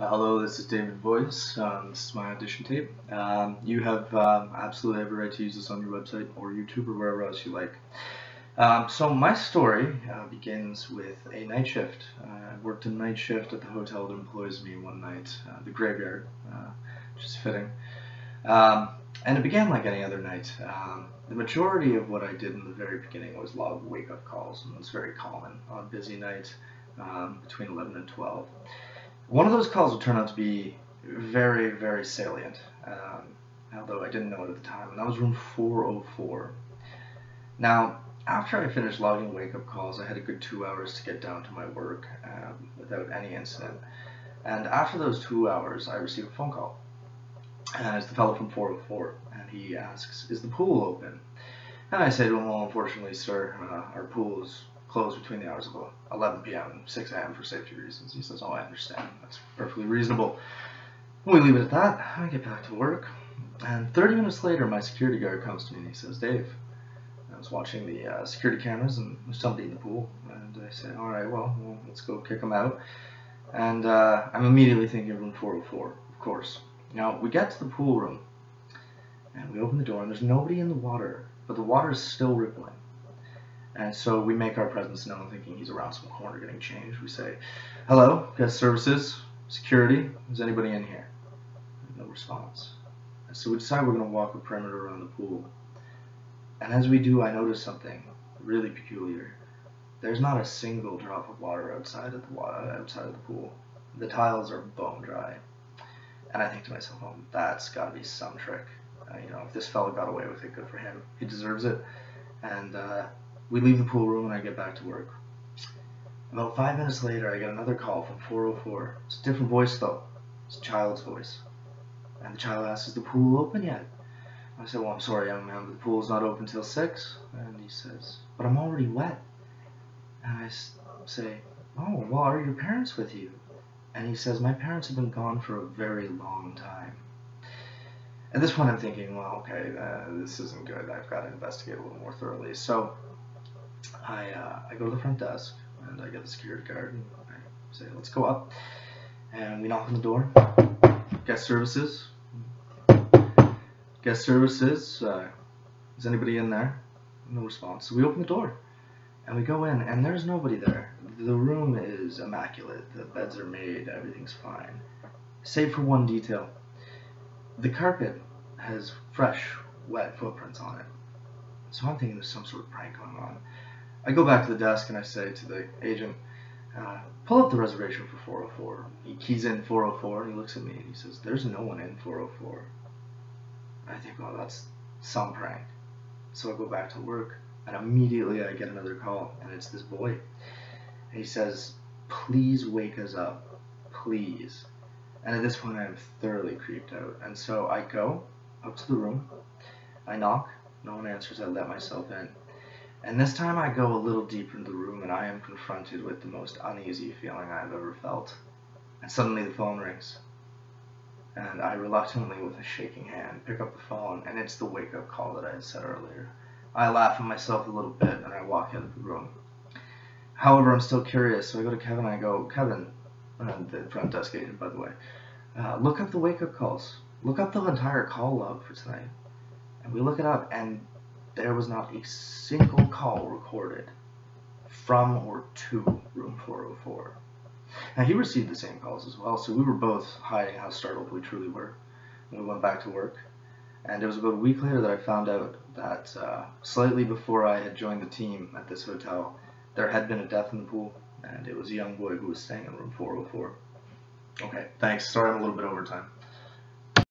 Hello, this is David Voice. This is my audition tape. You have absolutely every right to use this on your website or YouTube or wherever else you like. So my story begins with a night shift. I worked a night shift at the hotel that employs me one night, the graveyard, which is fitting. And it began like any other night. The majority of what I did in the very beginning was log wake-up calls, and it's very common on a busy night between 11 and 12. One of those calls would turn out to be very, very salient, although I didn't know it at the time, and that was room 404. Now, after I finished logging wake-up calls, I had a good 2 hours to get down to my work without any incident. And after those 2 hours, I received a phone call. And it's the fellow from 404, and he asks, "Is the pool open?" And I say to him, "Well, unfortunately, sir, our pool is closed between the hours of 11 p.m. and 6 a.m. for safety reasons." He says, "Oh, I understand. That's perfectly reasonable." We leave it at that. I get back to work, and 30 minutes later, my security guard comes to me and he says, "Dave, I was watching the security cameras and there's somebody in the pool." And I say, "All right, well, let's go kick him out." And I'm immediately thinking of room 404, of course. Now, we get to the pool room, and we open the door, and there's nobody in the water, but the water is still rippling. And so we make our presence known, thinking he's around some corner getting changed. We say, "Hello, guest services, security, is anybody in here?" No response. And so we decide we're going to walk a perimeter around the pool. And as we do, I notice something really peculiar. There's not a single drop of water outside of the pool. The tiles are bone dry. And I think to myself, "Oh, that's got to be some trick. If this fella got away with it, good for him. He deserves it." And we leave the pool room and I get back to work. About 5 minutes later, I get another call from 404. It's a different voice though. It's a child's voice. And the child asks, "Is the pool open yet?" I said, "Well, I'm sorry, young man, but the pool's not open till 6. And he says, "But I'm already wet." And I say, "Oh, well, are your parents with you?" And he says, "My parents have been gone for a very long time." At this point, I'm thinking, well, okay, this isn't good. I've got to investigate a little more thoroughly. So I go to the front desk, and I get the security guard, and I say, "Let's go up." And we knock on the door. "Guest services? Guest services? Is anybody in there?" No response. So we open the door, and we go in, and there's nobody there. The room is immaculate. The beds are made. Everything's fine. Save for one detail. The carpet has fresh, wet footprints on it. So I'm thinking there's some sort of prank going on. I go back to the desk and I say to the agent, "Pull up the reservation for 404. He keys in 404 and he looks at me and he says, "There's no one in 404. I think, well, that's some prank. So I go back to work, and immediately I get another call, and it's this boy. And he says, "Please wake us up, please." And at this point, I am thoroughly creeped out. And so I go up to the room, I knock, no one answers, I let myself in. And this time I go a little deeper into the room, and I am confronted with the most uneasy feeling I've ever felt. And suddenly the phone rings. And I reluctantly, with a shaking hand, pick up the phone, and it's the wake-up call that I had said earlier. I laugh at myself a little bit, and I walk out of the room. However, I'm still curious, so I go to Kevin, and I go, "Kevin," the front desk agent, by the way, "look up the wake-up calls. Look up the entire call log for tonight." And we look it up, and there was not a single call recorded from or to room 404. Now, he received the same calls as well, so we were both hiding how startled we truly were when we went back to work. And it was about a week later that I found out that slightly before I had joined the team at this hotel, there had been a death in the pool, and it was a young boy who was staying in room 404. Okay, thanks. Sorry I'm a little bit over time.